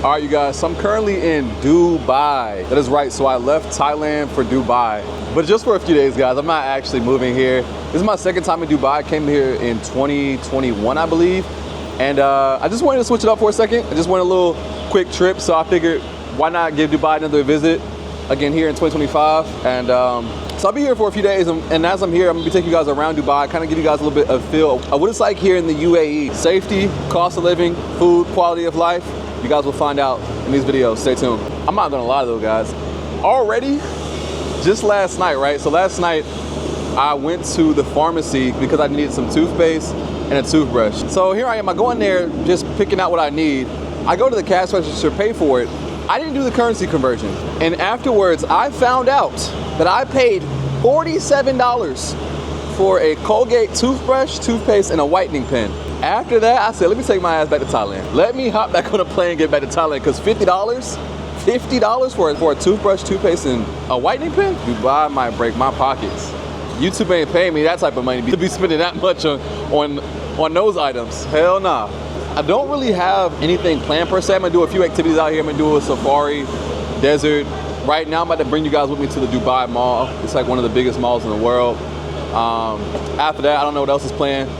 All right, you guys, so I'm currently in Dubai. That is right, so I left Thailand for Dubai, but just for a few days, guys. I'm not actually moving here. This is my second time in Dubai. I came here in 2021, I believe. And I just wanted to switch it up for a second. I just wanted a little quick trip, so I figured why not give Dubai another visit again here in 2025. And so I'll be here for a few days, and as I'm here, I'm gonna be taking you guys around Dubai, kind of give you guys a little bit of feel of what it's like here in the UAE. Safety, cost of living, food, quality of life. You guys will find out in these videos. Stay tuned. I'm not gonna lie though, guys. Already, just last night, right? So last night, I went to the pharmacy because I needed some toothpaste and a toothbrush. So here I am, I go in there just picking out what I need. I go to the cash register, pay for it. I didn't do the currency conversion. And afterwards, I found out that I paid $47 for a Colgate toothbrush, toothpaste, and a whitening pen. After that, I said, let me take my ass back to Thailand. Let me hop back on a plane and get back to Thailand, because $50 for a toothbrush, toothpaste, and a whitening pen? Dubai might break my pockets. YouTube ain't paying me that type of money to be spending that much on those items. Hell nah. I don't really have anything planned per se. I'm gonna do a few activities out here. I'm gonna do a safari, desert. Right now, I'm about to bring you guys with me to the Dubai Mall. It's like one of the biggest malls in the world. After that, I don't know what else is planned.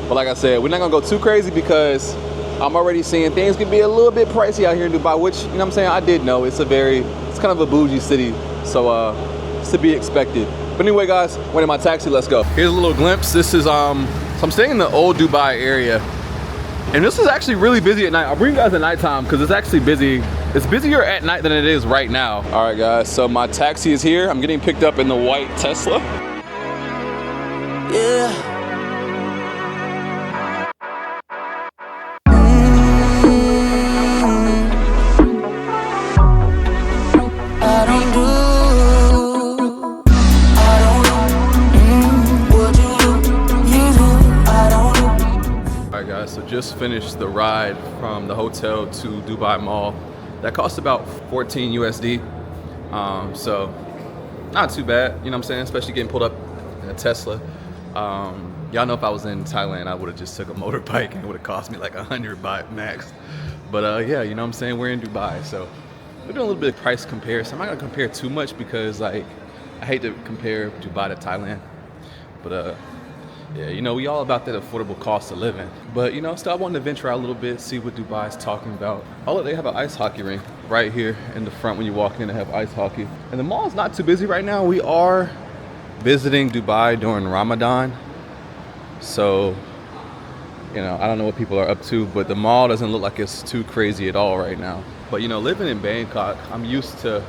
But like I said, we're not gonna go too crazy because I'm already seeing things can be a little bit pricey out here in Dubai, which, you know what I'm saying, I did know. It's kind of a bougie city. So it's to be expected. But anyway, guys, wait in my taxi, let's go. Here's a little glimpse. This is, so I'm staying in the old Dubai area. And this is actually really busy at night. I'll bring you guys at nighttime because it's actually busy. It's busier at night than it is right now. All right, guys, so my taxi is here. I'm getting picked up in the white Tesla. Yeah. So just finished the ride from the hotel to Dubai Mall. That cost about 14 USD. So not too bad, you know what I'm saying? Especially getting pulled up in a Tesla. Y'all know if I was in Thailand, I would have just took a motorbike and it would have cost me like 100 baht max. But yeah, you know what I'm saying? We're in Dubai, so we're doing a little bit of price comparison. I'm not gonna compare too much because like I hate to compare Dubai to Thailand, but yeah, you know, we all about that affordable cost of living. But, you know, still I wanted to venture out a little bit, see what Dubai is talking about. Oh, they have an ice hockey rink right here in the front when you walk in. They have ice hockey. And the mall's not too busy right now. We are visiting Dubai during Ramadan. So, you know, I don't know what people are up to, but the mall doesn't look like it's too crazy at all right now. But, you know, living in Bangkok, I'm used to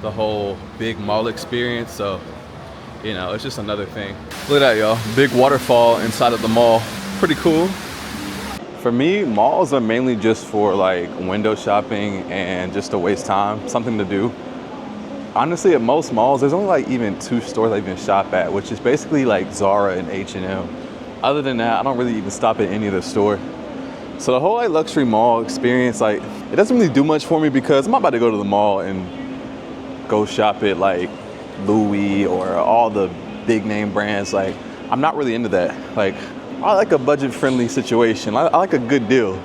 the whole big mall experience. So, you know, it's just another thing. Look at that, y'all. Big waterfall inside of the mall. Pretty cool. For me, malls are mainly just for like window shopping and just to waste time, something to do. Honestly, at most malls, there's only like even 2 stores I even shop at, which is basically like Zara and H&M. Other than that, I don't really even stop at any of the store. So the whole like luxury mall experience, like it doesn't really do much for me because I'm not about to go to the mall and go shop at like Louis or all the big name brands. Like I'm not really into that. Like I like a budget friendly situation. I like a good deal.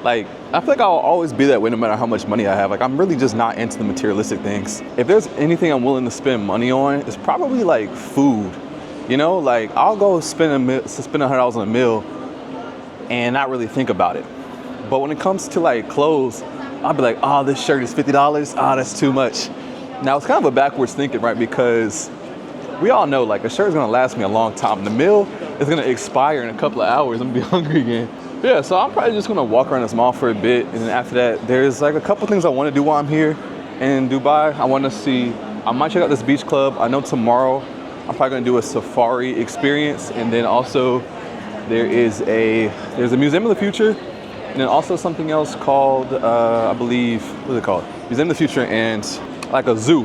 Like I feel like I'll always be that way no matter how much money I have. Like I'm really just not into the materialistic things. If there's anything I'm willing to spend money on, it's probably like food. You know, like I'll go spend $100 on a meal and not really think about it. But when it comes to like clothes, I'll be like, oh, this shirt is $50. Oh, that's too much. Now it's kind of a backwards thinking, right? Because we all know like a shirt is gonna last me a long time. The meal is gonna expire in a couple of hours. I'm gonna be hungry again. Yeah, so I'm probably just gonna walk around this mall for a bit. And then after that, there's like a couple things I wanna do while I'm here in Dubai. I might check out this beach club. I know tomorrow I'm probably gonna do a safari experience. And then also there's a Museum of the Future. And then also something else called, I believe, what is it called? Museum of the Future and like a zoo.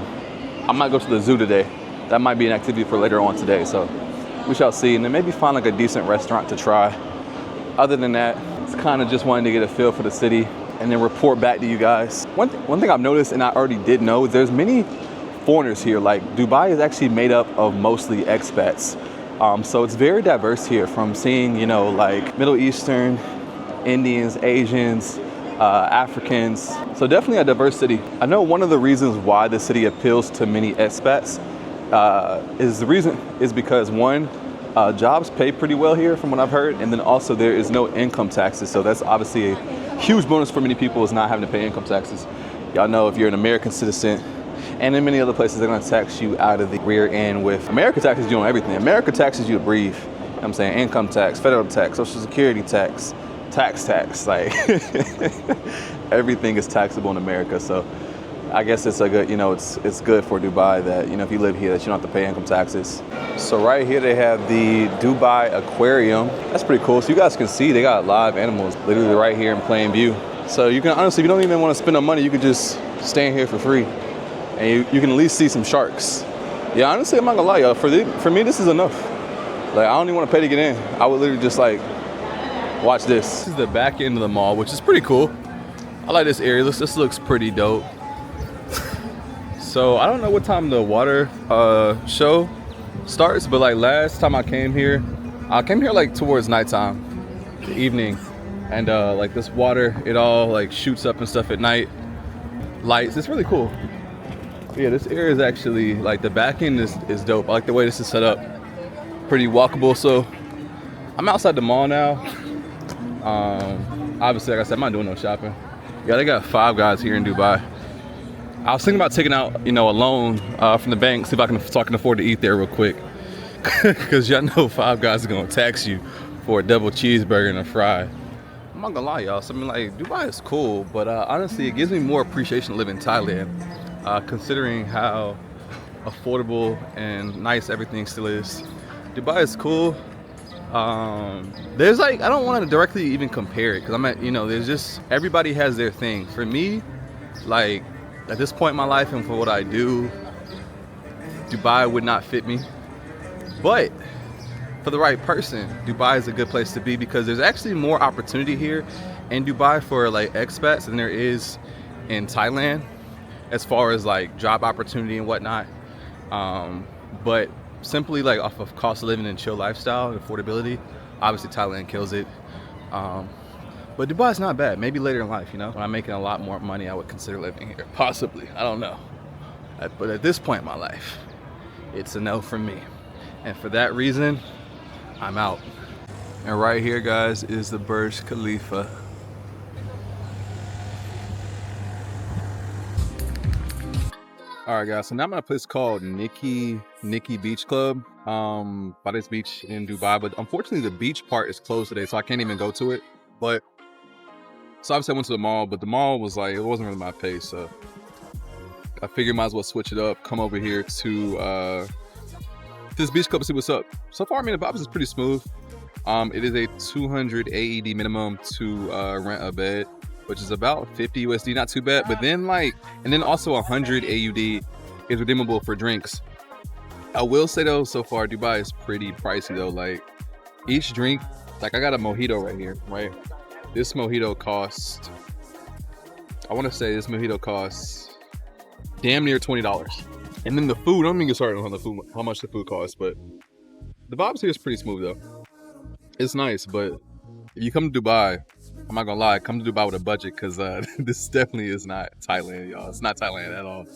I might go to the zoo today. That might be an activity for later on today, so we shall see. And then maybe find like a decent restaurant to try. Other than that, it's kind of just wanting to get a feel for the city and then report back to you guys. One thing I've noticed, and I already did know, is there's many foreigners here. Like Dubai is actually made up of mostly expats. So it's very diverse here, from seeing, you know, like Middle Eastern, Indians, Asians, Africans. So definitely a diverse city. I know one of the reasons why the city appeals to many expats is because one, jobs pay pretty well here from what I've heard, and then also there is no income taxes. So that's obviously a huge bonus for many people, is not having to pay income taxes. Y'all know if you're an American citizen, and in many other places, they're gonna tax you out of the rear end with America taxes you on everything. America taxes you to breathe. You know what I'm saying? Income tax, federal tax, social security tax, tax, like everything is taxable in America. So I guess it's a good, it's good for Dubai that, if you live here, that you don't have to pay income taxes. So right here they have the Dubai Aquarium. That's pretty cool. So you guys can see they got live animals literally right here in plain view. So you can honestly, if you don't even want to spend no money, you could just stay in here for free. And you can at least see some sharks. Yeah, honestly, I'm not gonna lie, y'all. For me, this is enough. Like, I don't even want to pay to get in. I would literally just like watch this. This is the back end of the mall, which is pretty cool. I like this area. This looks pretty dope. So I don't know what time the water show starts, but like last time I came here like towards nighttime, the evening, and like this water, it all like shoots up and stuff at night. Lights, it's really cool. Yeah, this area is actually, like, the back end is dope. I like the way this is set up. Pretty walkable. So I'm outside the mall now. Obviously, like I said, I'm not doing no shopping. Yeah, they got Five Guys here in Dubai. I was thinking about taking out, a loan from the bank, see if I can afford to eat there real quick. Because y'all know Five Guys is gonna tax you for a double cheeseburger and a fry. I'm not gonna lie, y'all. So I mean, like, Dubai is cool, but honestly, it gives me more appreciation to live in Thailand. Considering how affordable and nice everything still is. Dubai is cool. There's like, I don't want to directly even compare it, because I'm at, there's just, everybody has their thing. For me, like, at this point in my life and for what I do, Dubai would not fit me. But for the right person, Dubai is a good place to be, because there's actually more opportunity here in Dubai for like expats than there is in Thailand, as far as like job opportunity and whatnot. But simply like off of cost of living and chill lifestyle and affordability, obviously Thailand kills it. But Dubai's not bad. Maybe later in life, when I'm making a lot more money, I would consider living here. Possibly, I don't know. But at this point in my life, it's a no from me. And for that reason, I'm out. And right here, guys, is the Burj Khalifa. All right, guys, so now I'm at a place called Nikki Beach Club, by this beach in Dubai. But unfortunately, the beach part is closed today, so I can't even go to it. But, so obviously I went to the mall, but the mall was like, it wasn't really my pace. So I figured might as well switch it up, come over here to this beach club and see what's up. So far, I mean, the vibes is pretty smooth. It is a 200 AED minimum to rent a bed, which is about 50 USD, not too bad. But then and then also 100 AUD is redeemable for drinks. I will say though, so far Dubai is pretty pricey though. Like each drink, like I got a mojito right here, right? This mojito costs, I want to say this mojito costs damn near $20. And then the food, I don't even get started on the food, how much the food costs, but the vibes here is pretty smooth though. It's nice, but if you come to Dubai, I'm not gonna lie, come to Dubai with a budget, because this definitely is not Thailand, y'all. It's not Thailand at all.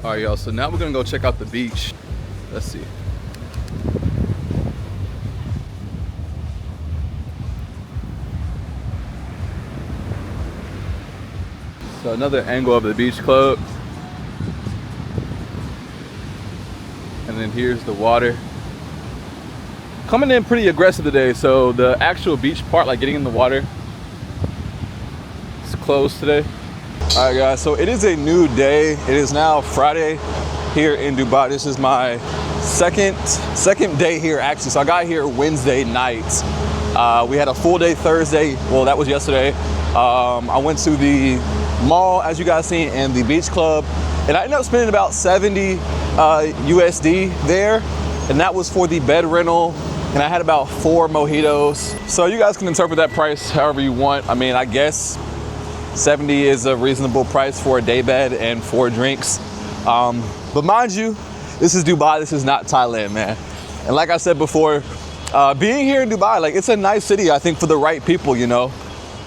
All right, y'all, so now we're gonna go check out the beach. Let's see. So another angle of the beach club. And then here's the water. Coming in pretty aggressive today, so the actual beach part, like getting in the water, it's closed today. All right, guys, so it is a new day. It is now Friday here in Dubai. This is my second day here, actually. So I got here Wednesday night. We had a full day Thursday. Well, that was yesterday. I went to the mall, as you guys seen, and the beach club, and I ended up spending about 70 USD there, and that was for the bed rental, and I had about 4 mojitos. So you guys can interpret that price however you want. I mean, I guess 70 is a reasonable price for a day bed and 4 drinks. But mind you, this is Dubai, this is not Thailand, man. And like I said before, Being here in Dubai, like, it's a nice city, I think, for the right people, you know.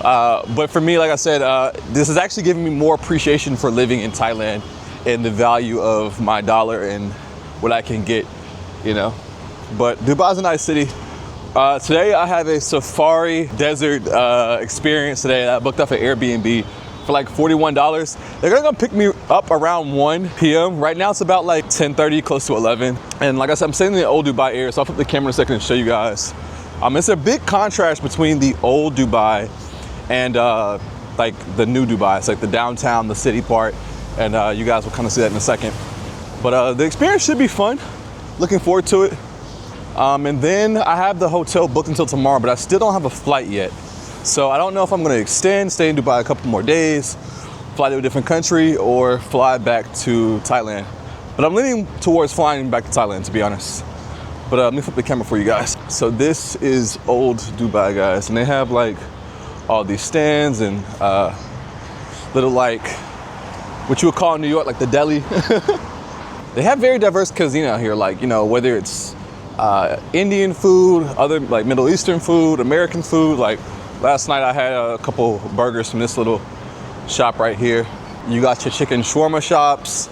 But for me, like I said, this is actually giving me more appreciation for living in Thailand and the value of my dollar and what I can get, you know. But Dubai's a nice city. Today I have a safari desert experience today that I booked off an Airbnb for like $41. They're gonna pick me up around 1 p.m. Right now it's about like 10:30, close to 11. And like I said, I'm staying in the old Dubai area, so I'll put the camera in a second and show you guys. It's a big contrast between the old Dubai and like the new Dubai. It's like the downtown, the city part, and you guys will kind of see that in a second. But the experience should be fun. Looking forward to it. And then I have the hotel booked until tomorrow, but I still don't have a flight yet. So I don't know if I'm gonna extend, stay in Dubai a couple more days, fly to a different country, or fly back to Thailand. But I'm leaning towards flying back to Thailand, to be honest. But let me flip the camera for you guys. So this is old Dubai, guys, and they have like all these stands and little like, what you would call in New York, like the deli. They have very diverse cuisine out here, like, you know, whether it's Indian food, other like Middle Eastern food, American food. Like last night I had a couple burgers from this little shop right here. You got your chicken shawarma shops,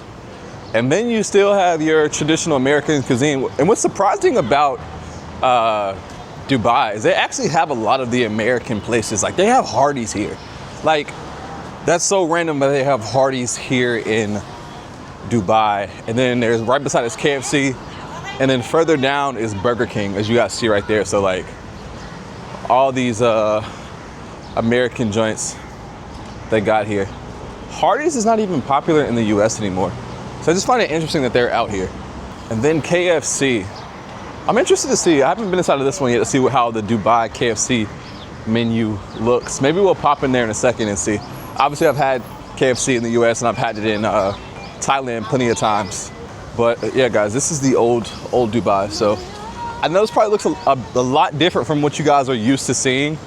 and then you still have your traditional American cuisine. And what's surprising about Dubai is they actually have a lot of the American places. Like they have Hardee's here. Like that's so random that they have Hardee's here in Dubai. And then there's right beside us KFC. And then further down is Burger King, as you guys see right there. So like all these American joints they got here. Hardee's is not even popular in the US anymore. So I just find it interesting that they're out here. And then KFC. I'm interested to see, I haven't been inside of this one yet to see how the Dubai KFC menu looks. Maybe we'll pop in there in a second and see. Obviously I've had KFC in the US and I've had it in Thailand plenty of times. But yeah, guys, this is the old Dubai. So I know this probably looks a lot different from what you guys are used to seeing.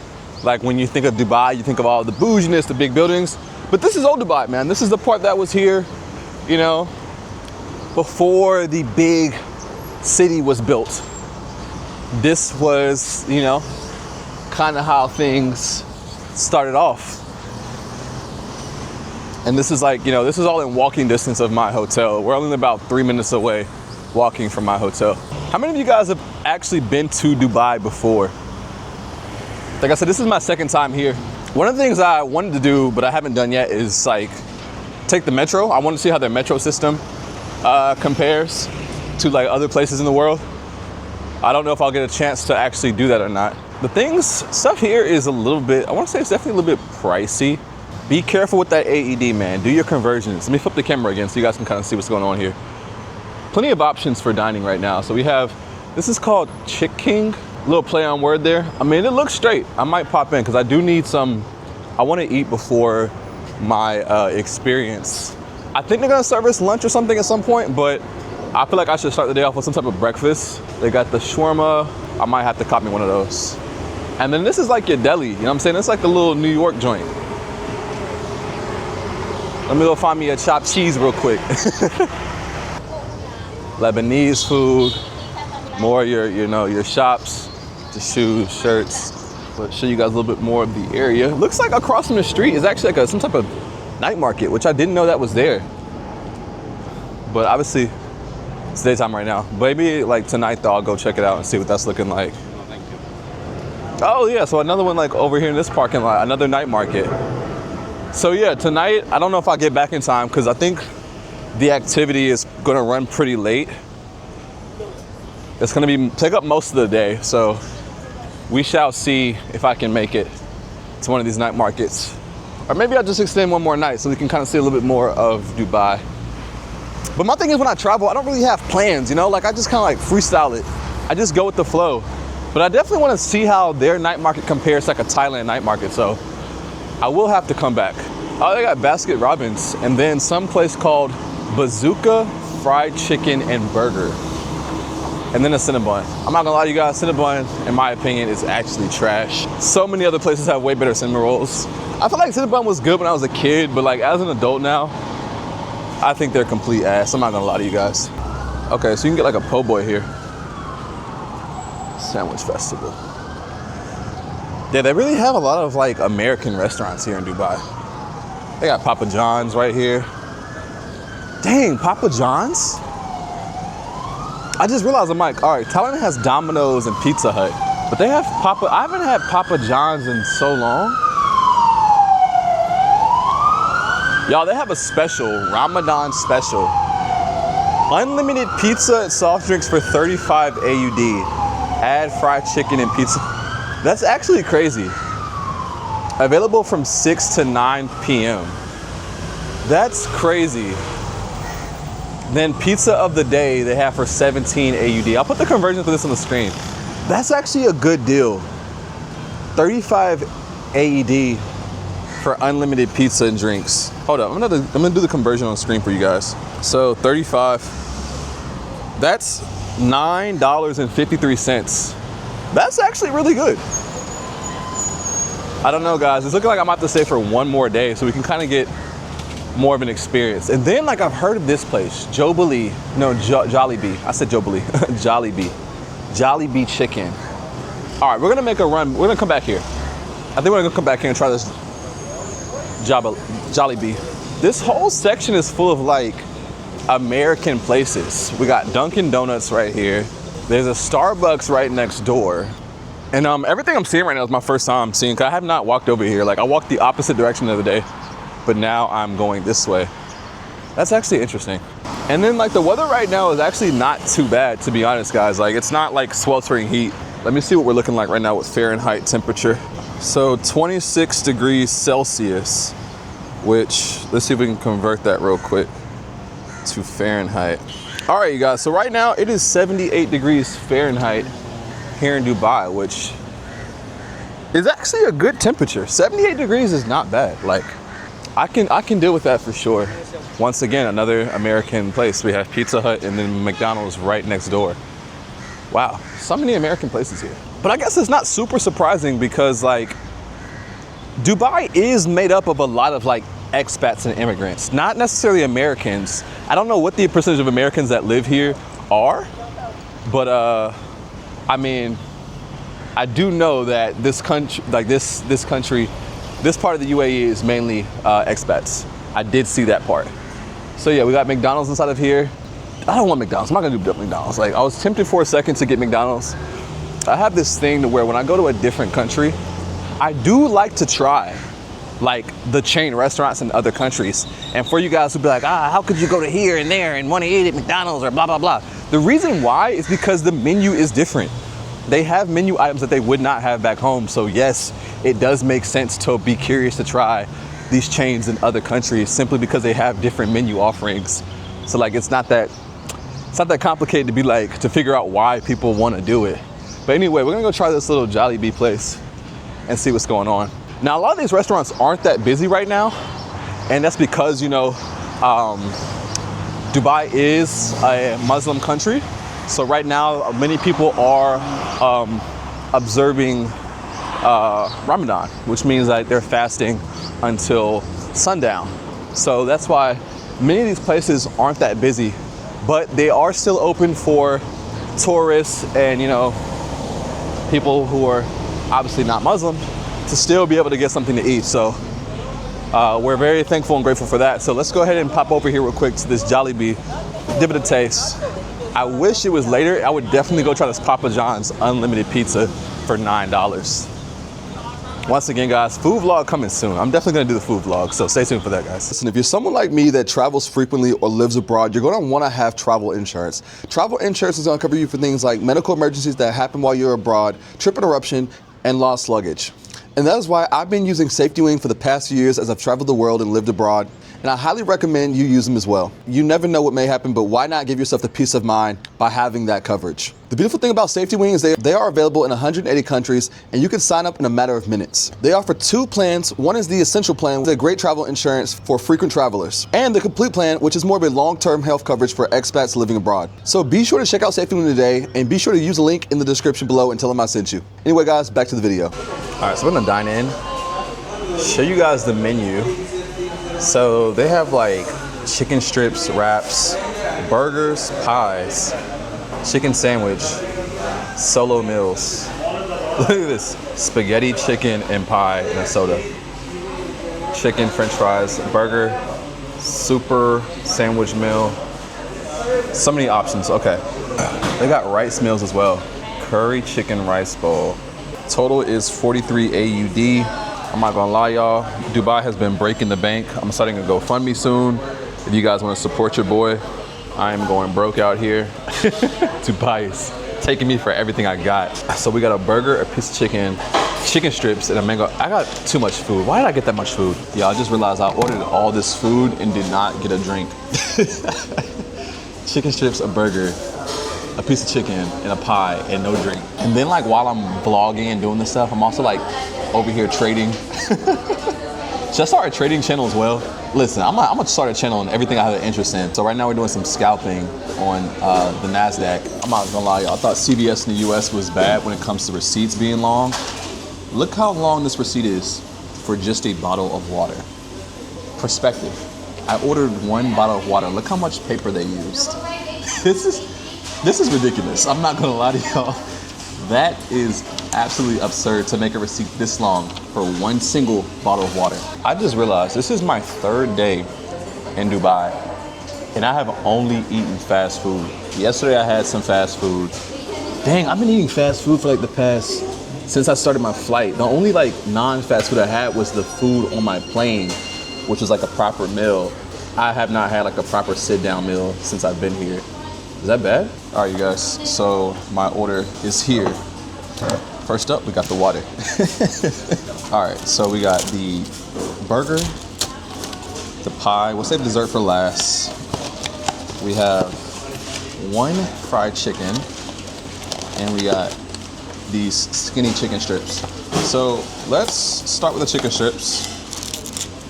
Like when you think of Dubai, you think of all the bouginess, the big buildings. But this is old Dubai, man. This is the part that was here, you know, before the big city was built. This was, you know, kind of how things started off. And this is like, you know, this is all in walking distance of my hotel. We're only about 3 minutes away walking from my hotel. How many of you guys have actually been to Dubai before? Like I said, this is my second time here. One of the things I wanted to do, but I haven't done yet, is like take the metro. I want to see how their metro system compares to like other places in the world. I don't know if I'll get a chance to actually do that or not. Stuff here is a little bit, I want to say it's definitely a little bit pricey. Be careful with that AED, man. Do your conversions. Let me flip the camera again so you guys can kind of see what's going on here. Plenty of options for dining right now. So we have, this is called Chick King. A little play on word there. I mean, it looks straight. I might pop in because I do need some, I want to eat before my experience. I think they're gonna serve us lunch or something at some point, but I feel like I should start the day off with some type of breakfast. They got the shawarma. I might have to cop me one of those. And then this is like your deli, you know what I'm saying? It's like a little New York joint. Let me go find me a chopped cheese real quick. Lebanese food, more your shops, the shoes, shirts. But show you guys a little bit more of the area. Looks like across from the street is actually like some type of night market, which I didn't know that was there. But obviously it's daytime right now. Maybe like tonight though, I'll go check it out and see what that's looking like. Oh yeah, so another one like over here in this parking lot, another night market. So yeah, tonight, I don't know if I'll get back in time because I think the activity is gonna run pretty late. It's gonna take up most of the day, so we shall see if I can make it to one of these night markets. Or maybe I'll just extend one more night so we can kind of see a little bit more of Dubai. But my thing is when I travel, I don't really have plans, you know? Like I just kind of like freestyle it. I just go with the flow. But I definitely want to see how their night market compares to like a Thailand night market, so I will have to come back. Oh, they got Basket Robbins and then some place called Bazooka Fried Chicken and Burger. And then a Cinnabon. I'm not gonna lie to you guys, Cinnabon, in my opinion, is actually trash. So many other places have way better cinnamon rolls. I feel like Cinnabon was good when I was a kid, but like as an adult now, I think they're complete ass. I'm not gonna lie to you guys. Okay, so you can get like a po' boy here. Sandwich Festival. Yeah, they really have a lot of like American restaurants here in Dubai. They got Papa John's right here. Dang, Papa John's? I just realized, I'm like, all right, Thailand has Domino's and Pizza Hut, but they have I haven't had Papa John's in so long. Y'all, they have a special, Ramadan special. Unlimited pizza and soft drinks for 35 AUD. Add fried chicken and pizza. That's actually crazy. Available from 6 to 9 p.m. That's crazy. Then pizza of the day they have for 17 AUD. I'll put the conversion for this on the screen. That's actually a good deal. 35 AUD for unlimited pizza and drinks. Hold up, I'm gonna do the conversion on the screen for you guys. So 35, that's $9.53. That's actually really good. I don't know, guys. It's looking like I'm about to stay for one more day so we can kind of get more of an experience. And then, like, I've heard of this place, Jollibee. No, Jollibee. I said Jollibee. Jollibee. Jollibee chicken. All right, we're gonna make a run. We're gonna come back here. I think we're gonna come back here and try this Jollibee. This whole section is full of like American places. We got Dunkin' Donuts right here. There's a Starbucks right next door. And everything I'm seeing right now is my first time seeing, 'cause I have not walked over here. Like, I walked the opposite direction the other day, but now I'm going this way. That's actually interesting. And then like the weather right now is actually not too bad, to be honest, guys. Like, it's not like sweltering heat. Let me see what we're looking like right now with Fahrenheit temperature. So 26 degrees Celsius, which, let's see if we can convert that real quick to Fahrenheit. All right, you guys, so right now it is 78 degrees Fahrenheit here in Dubai, which is actually a good temperature. 78 degrees is not bad. Like, I can deal with that for sure. Once again, another American place. We have Pizza Hut and then McDonald's right next door. Wow, so many American places here. But I guess it's not super surprising because like Dubai is made up of a lot of like expats and immigrants, not necessarily Americans. I don't know what the percentage of Americans that live here are, but I mean, I do know that this country, like this country, this part of the UAE is mainly expats. I did see that part. So yeah, we got McDonald's inside of here. I don't want McDonald's. I'm not gonna do McDonald's. Like, I was tempted for a second to get McDonald's. I have this thing to where when I go to a different country, I do like to try like the chain restaurants in other countries. And for you guys who be like, how could you go to here and there and want to eat at McDonald's or blah, blah, blah. The reason why is because the menu is different. They have menu items that they would not have back home. So yes, it does make sense to be curious to try these chains in other countries simply because they have different menu offerings. So like, it's not that complicated to be like, to figure out why people want to do it. But anyway, we're gonna go try this little Jollibee place and see what's going on. Now, a lot of these restaurants aren't that busy right now. And that's because, you know, Dubai is a Muslim country. So right now, many people are observing Ramadan, which means that they're fasting until sundown. So that's why many of these places aren't that busy, but they are still open for tourists and, you know, people who are obviously not Muslim to still be able to get something to eat. So we're very thankful and grateful for that. So let's go ahead and pop over here real quick to this Jollibee, give it a taste. I wish it was later. I would definitely go try this Papa John's unlimited pizza for $9. Once again, guys, food vlog coming soon. I'm definitely gonna do the food vlog, so stay tuned for that, guys. Listen, if you're someone like me that travels frequently or lives abroad, you're gonna wanna have travel insurance. Travel insurance is gonna cover you for things like medical emergencies that happen while you're abroad, trip interruption, and lost luggage. And that is why I've been using Safety Wing for the past few years as I've traveled the world and lived abroad. And I highly recommend you use them as well. You never know what may happen, but why not give yourself the peace of mind by having that coverage? The beautiful thing about Safety Wing is they are available in 180 countries, and you can sign up in a matter of minutes. They offer two plans. One is the Essential Plan with a great travel insurance for frequent travelers, and the Complete Plan, which is more of a long-term health coverage for expats living abroad. So be sure to check out Safety Wing today, and be sure to use the link in the description below and tell them I sent you. Anyway, guys, back to the video. All right, so we're gonna dine in, show you guys the menu. So they have like chicken strips, wraps, burgers, pies, chicken sandwich, Solo meals. Look at this. Spaghetti, chicken, and pie, and a soda. Chicken, french fries, burger, super sandwich meal. So many options. Okay. They got rice meals as well. Curry chicken rice bowl. Total is 43 AUD. I'm not gonna lie, y'all. Dubai has been breaking the bank. I'm starting a GoFundMe soon. If you guys want to support your boy, I am going broke out here. Dubai is taking me for everything I got. So we got a burger, a piece of chicken, chicken strips, and a mango. I got too much food. Why did I get that much food? Yeah, I just realized I ordered all this food and did not get a drink. Chicken strips, a burger, a piece of chicken, and a pie, and no drink. And then like while I'm vlogging and doing this stuff, I'm also like over here trading. Should I start a trading channel as well? Listen, I'm gonna start a channel on everything I have an interest in. So right now we're doing some scalping on the NASDAQ. I'm not gonna lie, y'all. I thought CVS in the US was bad when it comes to receipts being long. Look how long this receipt is for just a bottle of water. Perspective. I ordered one bottle of water. Look how much paper they used. This is ridiculous. I'm not gonna lie to y'all. That is absolutely absurd to make a receipt this long for one single bottle of water. I just realized this is my 3rd day in Dubai and I have only eaten fast food. Yesterday I had some fast food. Dang, I've been eating fast food for like the past, since I started my flight. The only like non-fast food I had was the food on my plane, which was like a proper meal. I have not had like a proper sit-down meal since I've been here. Is that bad? All right, you guys, so my order is here. First up, we got the water. All right, so we got the burger, the pie. We'll save dessert for last. We have one fried chicken, and we got these skinny chicken strips. So let's start with the chicken strips.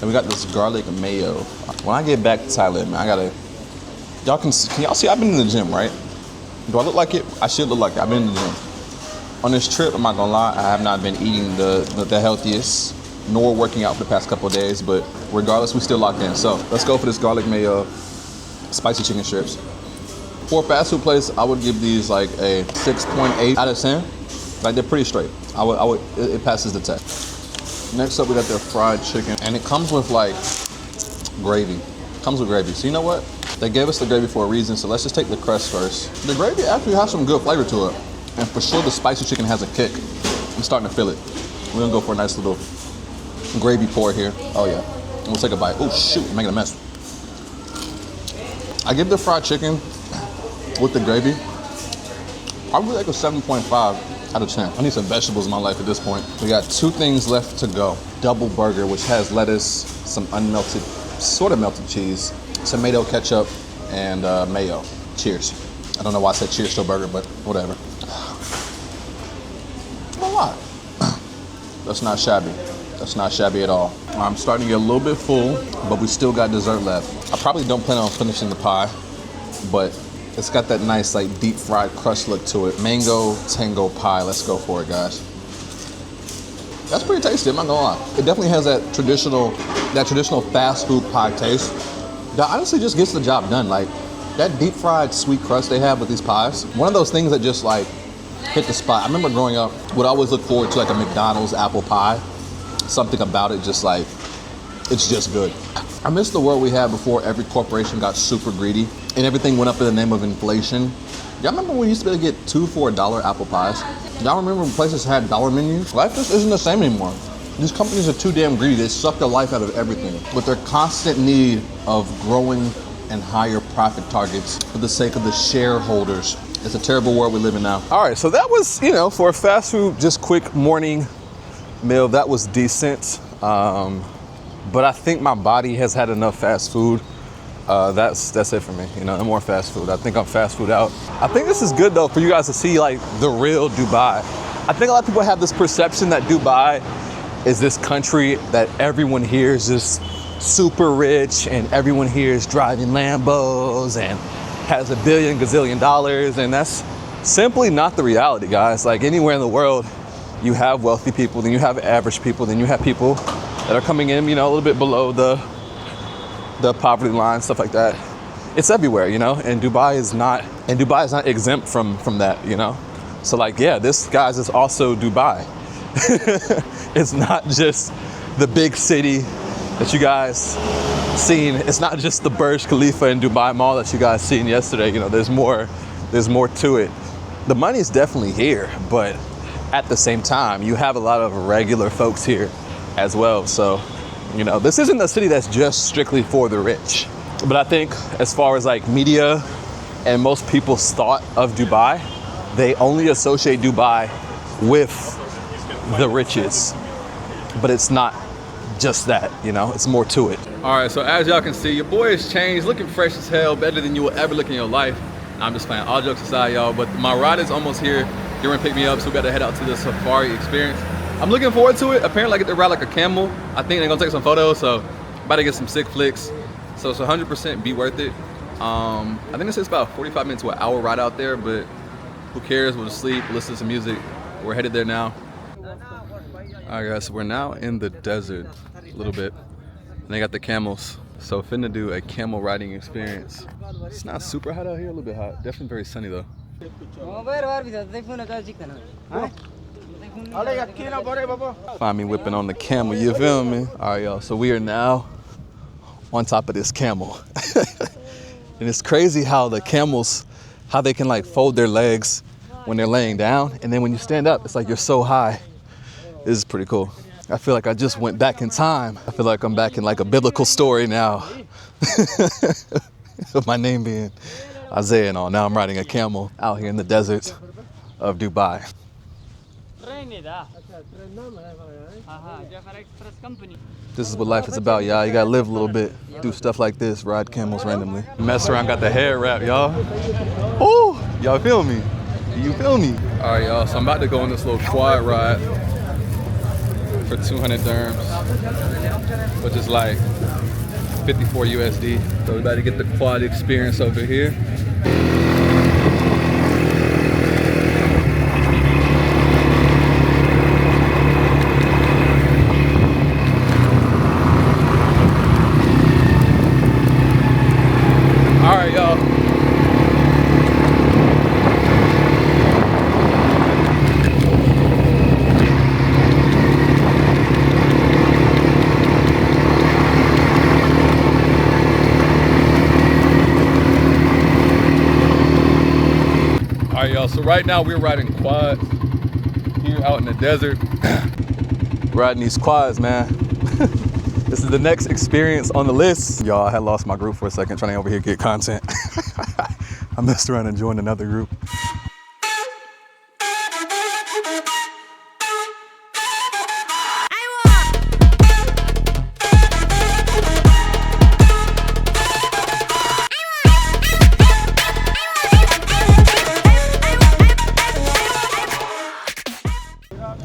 And we got this garlic mayo. When I get back to Thailand, man, I gotta, can y'all see, I've been in the gym, right? Do I look like it? I should look like it. I've been in the gym. On this trip, I'm not gonna lie, I have not been eating the healthiest, nor working out for the past couple of days, but regardless, we still locked in. So let's go for this garlic mayo, spicy chicken strips. For a fast food place, I would give these like a 6.8 out of 10. Like they're pretty straight. It passes the test. Next up, we got their fried chicken, and it comes with like gravy. It comes with gravy. So you know what? They gave us the gravy for a reason, so let's just take the crust first. The gravy actually has some good flavor to it. And for sure, the spicy chicken has a kick. I'm starting to feel it. We're gonna go for a nice little gravy pour here. Oh yeah, and we'll take a bite. Oh shoot, I'm making a mess. I give the fried chicken with the gravy probably like a 7.5 out of 10. I need some vegetables in my life at this point. We got 2 things left to go. Double burger, which has lettuce, some unmelted, sort of melted cheese, tomato ketchup, and mayo. Cheers. I don't know why I said cheers to a burger, but whatever. A lot. That's not shabby. That's not shabby at all. I'm starting to get a little bit full, but we still got dessert left. I probably don't plan on finishing the pie, but it's got that nice like deep fried crust look to it. Mango tango pie. Let's go for it, guys. That's pretty tasty, I'm not gonna lie. It definitely has that traditional fast food pie taste. That honestly just gets the job done. Like that deep fried sweet crust they have with these pies. One of those things that just like hit the spot. I remember growing up, would always look forward to like a McDonald's apple pie. Something about it just like, it's just good. I miss the world we had before every corporation got super greedy and everything went up in the name of inflation. Y'all remember when we used to be able to get 2 for $1 apple pies? Y'all remember when places had dollar menus? Life just isn't the same anymore. These companies are too damn greedy. They suck the life out of everything with their constant need of growing and higher profit targets for the sake of the shareholders. It's a terrible world we live in now. All right, so that was, for a fast food, just quick morning meal, that was decent. But I think my body has had enough fast food. That's it for me, no more fast food. I think I'm fast food out. I think this is good though for you guys to see like the real Dubai. I think a lot of people have this perception that Dubai is this country that everyone here is just super rich and everyone here is driving Lambos and has $1 billion gazillion dollars, and that's simply not the reality, guys. Like anywhere in the world, you have wealthy people, then you have average people, then you have people that are coming in, a little bit below the poverty line, stuff like that. It's everywhere, and Dubai is not exempt from that, So like, yeah, this, guys, is also Dubai. It's not just the big city that you guys seen. It's not just the Burj Khalifa and Dubai Mall that you guys seen yesterday. You know, there's more to it. The money is definitely here, but at the same time, you have a lot of regular folks here as well. So, you know, this isn't a city that's just strictly for the rich. But I think as far as like media and most people's thought of Dubai, they only associate Dubai with the riches. But it's not just that, you know, it's more to it. All right, so as y'all can see, your boy has changed, looking fresh as hell, better than you will ever look in your life. I'm just playing, all jokes aside, y'all, but my ride is almost here. You're gonna pick me up, so we gotta head out to the safari experience. I'm looking forward to it. Apparently I get to ride like a camel. I think they're gonna take some photos, so about to get some sick flicks. So it's 100% be worth it. I think this is about 45 minutes to an hour ride out there, but who cares? We'll just sleep, listen to some music. We're headed there now. All right, guys, so we're now in the desert a little bit. And they got the camels. So finna do a camel riding experience. It's not super hot out here, a little bit hot. Definitely very sunny though. Find me whipping on the camel, you feel me? All right, y'all, so we are now on top of this camel. And it's crazy how the camels, how they can like fold their legs when they're laying down. And then when you stand up, it's like you're so high. This is pretty cool. I feel like I just went back in time. I feel like I'm back in like a biblical story now. With my name being Isaiah and all. Now I'm riding a camel out here in the desert of Dubai. This is what life is about, y'all. You gotta live a little bit. Do stuff like this, ride camels randomly. Mess around, got the hair wrap, y'all. Ooh, y'all feel me? You feel me? All right, y'all, so I'm about to go on this little quad ride for 200 dirhams, which is like 54 USD. So we're about to get the quad experience over here. All right, y'all. So right now we're riding quads here out in the desert. Riding these quads, man. This is the next experience on the list. Y'all, I had lost my group for a second trying to over here get content. I messed around and joined another group.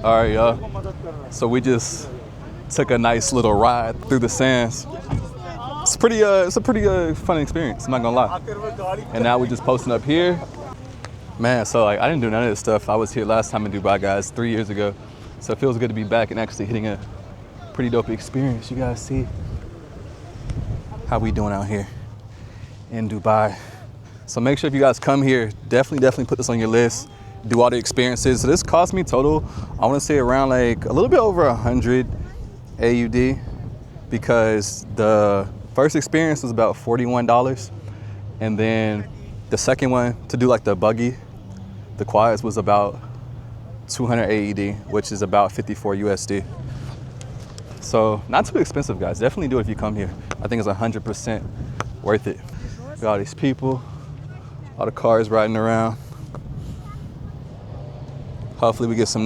All right, y'all. So we just took a nice little ride through the sands. It's a pretty fun experience, I'm not gonna lie. And now we're just posting up here. Man, so like I didn't do none of this stuff. I was here last time in Dubai, guys, 3 years ago. So it feels good to be back and actually hitting a pretty dope experience. You guys see how we doing out here in Dubai. So make sure if you guys come here, definitely put this on your list. Do all the experiences. So this cost me total, I want to say around like a little bit over 100 AUD, because the first experience was about $41, and then the second one to do like the buggy, the quads, was about 200 AED, which is about 54 USD. So not too expensive, guys. Definitely do it if you come here. I think it's 100% worth it. Got all these people, all the cars riding around. Hopefully we get some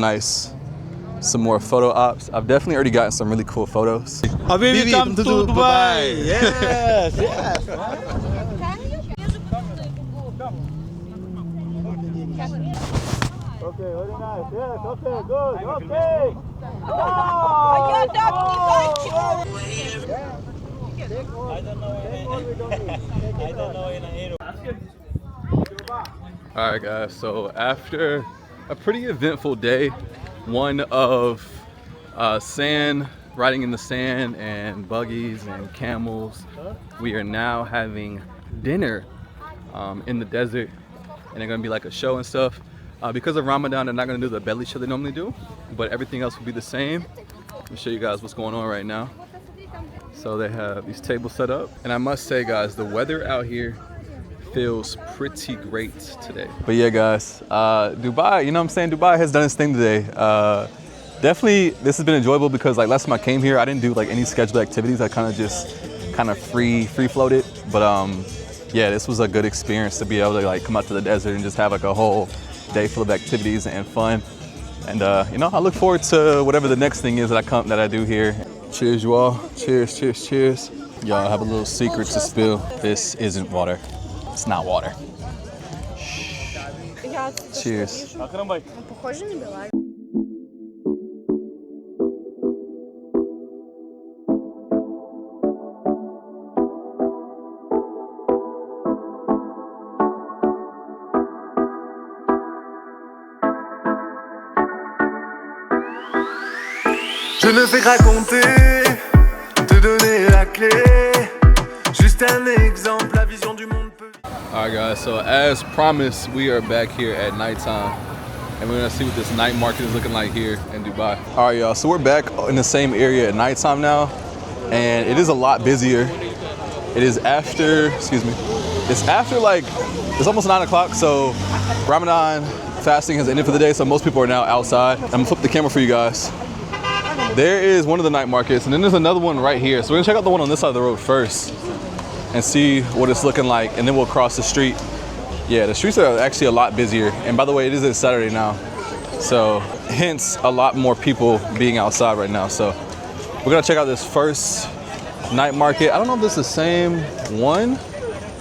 more photo ops. I've definitely already gotten some really cool photos. Habibi, come to Dubai. Yes, yes. Okay, very nice. Yes, okay, good. Okay. All right, guys, so after a pretty eventful day, one of sand, riding in the sand and buggies and camels, we are now having dinner in the desert, and they're gonna be like a show and stuff. Because of Ramadan, they're not gonna do the belly show they normally do, but everything else will be the same. Let me show you guys what's going on right now. So they have these tables set up, and I must say, guys, the weather out here feels pretty great today. But yeah, guys, Dubai, you know what I'm saying? Dubai has done its thing today. Definitely, this has been enjoyable because like last time I came here, I didn't do like any scheduled activities. I kind of just free floated. But yeah, this was a good experience to be able to like come out to the desert and just have like a whole day full of activities and fun. And you know, I look forward to whatever the next thing is that I do here. Cheers, you all. Cheers, cheers, cheers. Y'all have a little secret to spill. This isn't water. It's not water. Shh. Cheers. Je ne fais que raconter, te donner la clé. Juste un exemple, la vision du monde peut. Alright guys, so as promised, we are back here at nighttime. And we're gonna see what this night market is looking like here in Dubai. Alright y'all, so we're back in the same area at nighttime now. And it is a lot busier. It is after, it's after like, it's almost 9 o'clock. So Ramadan fasting has ended for the day. So most people are now outside. I'm gonna flip the camera for you guys. There is one of the night markets, and then there's another one right here. So we're gonna check out the one on this side of the road first and see what it's looking like, and then we'll cross the street. Yeah, the streets are actually a lot busier. And by the way, it is a Saturday now. So hence a lot more people being outside right now. So we're gonna check out this first night market. I don't know if it's the same one,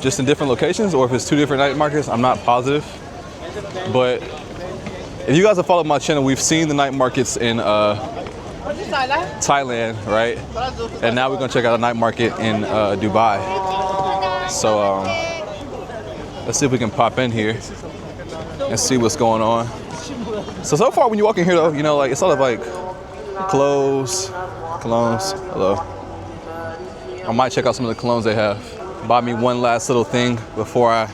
just in different locations, or if it's two different night markets. I'm not positive. But if you guys have followed my channel, we've seen the night markets in Thailand, right? And now we're gonna check out a night market in Dubai. So let's see if we can pop in here and see what's going on. So far when you walk in here though, you know, like it's sort of like clothes, colognes, hello. I might check out some of the colognes they have. Buy me one last little thing before I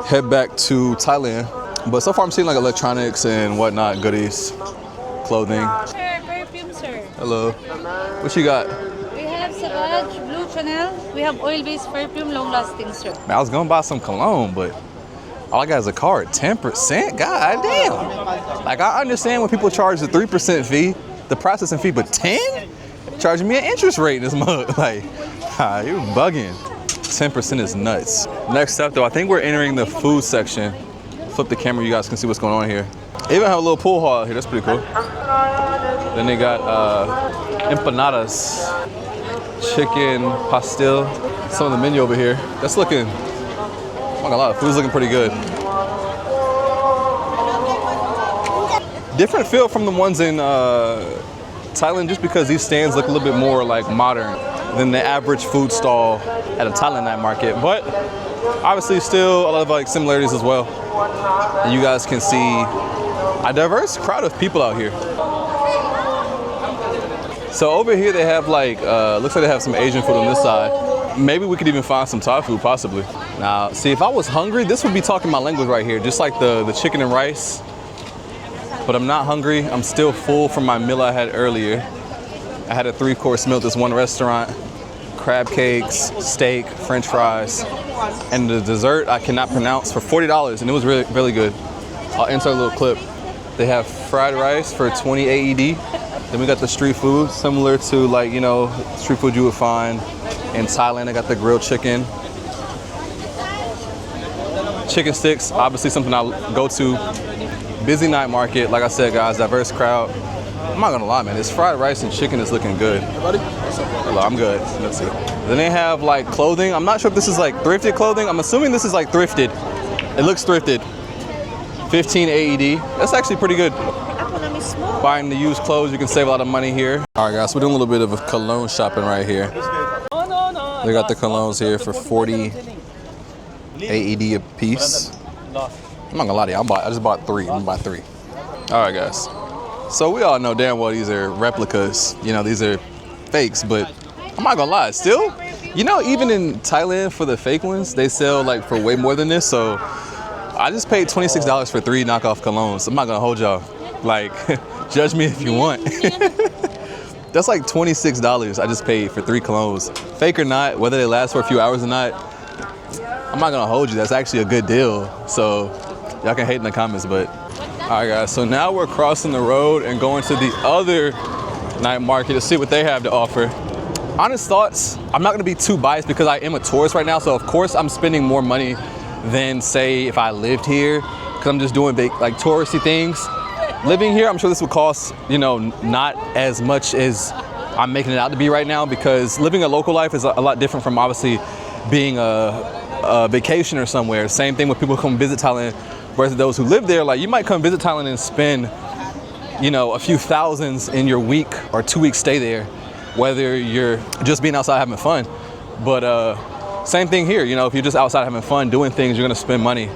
head back to Thailand. But so far I'm seeing like electronics and whatnot, goodies, clothing. Hello. What you got? We have Savage, Blue Chanel. We have oil-based perfume, long-lasting, sir. Man, I was gonna buy some cologne, but all I got is a card. 10%? God damn. Like, I understand when people charge the 3% fee, the processing fee, but 10? Charging me an interest rate in this mug. Like, you bugging. 10% is nuts. Next up, though, I think we're entering the food section. Flip the camera, you guys can see what's going on here. They even have a little pool hall out here. That's pretty cool. Then they got empanadas, chicken pastel. Some of the menu over here. That's looking, I'm not gonna lie, the food's looking pretty good. Different feel from the ones in Thailand, just because these stands look a little bit more like modern than the average food stall at a Thailand night market. But obviously still a lot of like similarities as well. And you guys can see a diverse crowd of people out here. So over here they have like, looks like they have some Asian food on this side. Maybe we could even find some Thai food, possibly. Now, see, if I was hungry, this would be talking my language right here, just like the chicken and rice. But I'm not hungry. I'm still full from my meal I had earlier. I had a 3-course meal at this one restaurant. Crab cakes, steak, French fries, and the dessert I cannot pronounce for $40, and it was really, really good. I'll insert a little clip. They have fried rice for 20 AED. Then we got the street food, similar to like, you know, street food you would find in Thailand. I got the grilled chicken. Chicken sticks, obviously something I'll go to. Busy night market, like I said, guys, diverse crowd. I'm not gonna lie, man, this fried rice and chicken is looking good. Hello, I'm good. Let's see. Then they have like clothing. I'm not sure if this is like thrifted clothing. I'm assuming this is like thrifted. It looks thrifted. 15 AED. That's actually pretty good. Buying the used clothes, you can save a lot of money here. All right, guys, so we're doing a little bit of a cologne shopping right here. They got the colognes here for 40 AED a piece. I'm not gonna lie to you, I just bought 3. I'm gonna buy 3. All right, guys. So we all know damn well these are replicas. You know, these are fakes, but I'm not gonna lie, still, you know, even in Thailand for the fake ones, they sell like for way more than this. So I just paid $26 for 3 knockoff colognes. I'm not gonna hold y'all. Like, judge me if you want. That's like $26 I just paid for 3 colognes. Fake or not, whether they last for a few hours or not, I'm not gonna hold you. That's actually a good deal. So y'all can hate in the comments, but. All right, guys, so now we're crossing the road and going to the other night market to see what they have to offer. Honest thoughts, I'm not gonna be too biased because I am a tourist right now, so of course I'm spending more money than say if I lived here, because I'm just doing big, like touristy things. Living here, I'm sure this would cost, you know, not as much as I'm making it out to be right now, because living a local life is a lot different from obviously being a vacationer somewhere. Same thing when people come visit Thailand versus those who live there. Like, you might come visit Thailand and spend, you know, a few thousands in your week or 2 week stay there, whether you're just being outside having fun. But same thing here, you know, if you're just outside having fun, doing things, you're gonna spend money.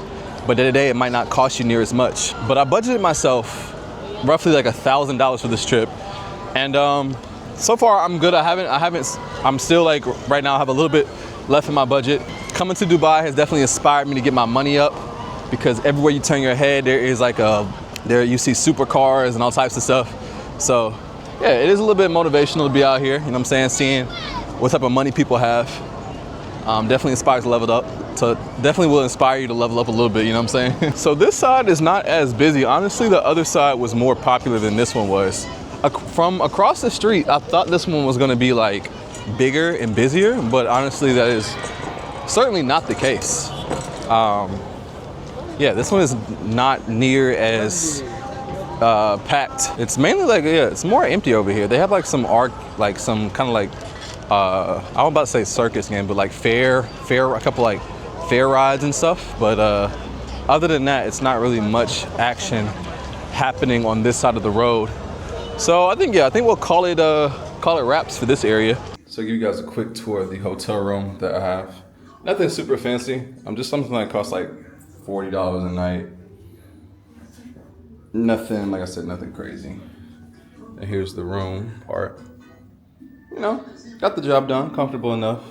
But day to day, it might not cost you near as much. But I budgeted myself roughly like $1,000 for this trip. And so far I'm good. I'm still like, right now I have a little bit left in my budget. Coming to Dubai has definitely inspired me to get my money up, because everywhere you turn your head, there is like there you see supercars and all types of stuff. So yeah, it is a little bit motivational to be out here, you know what I'm saying, seeing what type of money people have. Definitely inspires to level up. So definitely will inspire you to level up a little bit, you know what I'm saying? So this side is not as busy. Honestly, the other side was more popular than this one was. From across the street, I thought this one was gonna be like bigger and busier, but honestly, that is certainly not the case. Yeah, this one is not near as packed. It's mainly like, yeah, it's more empty over here. They have like some art, like some kind of like, I'm about to say circus game, but like fair, a couple like fair rides and stuff. But other than that, it's not really much action happening on this side of the road. So I think we'll call it wraps for this area. So I'll give you guys a quick tour of the hotel room that I have. Nothing super fancy. Just something that costs like $40 a night. Nothing, like I said, nothing crazy. And here's the room part. You know, got the job done, comfortable enough.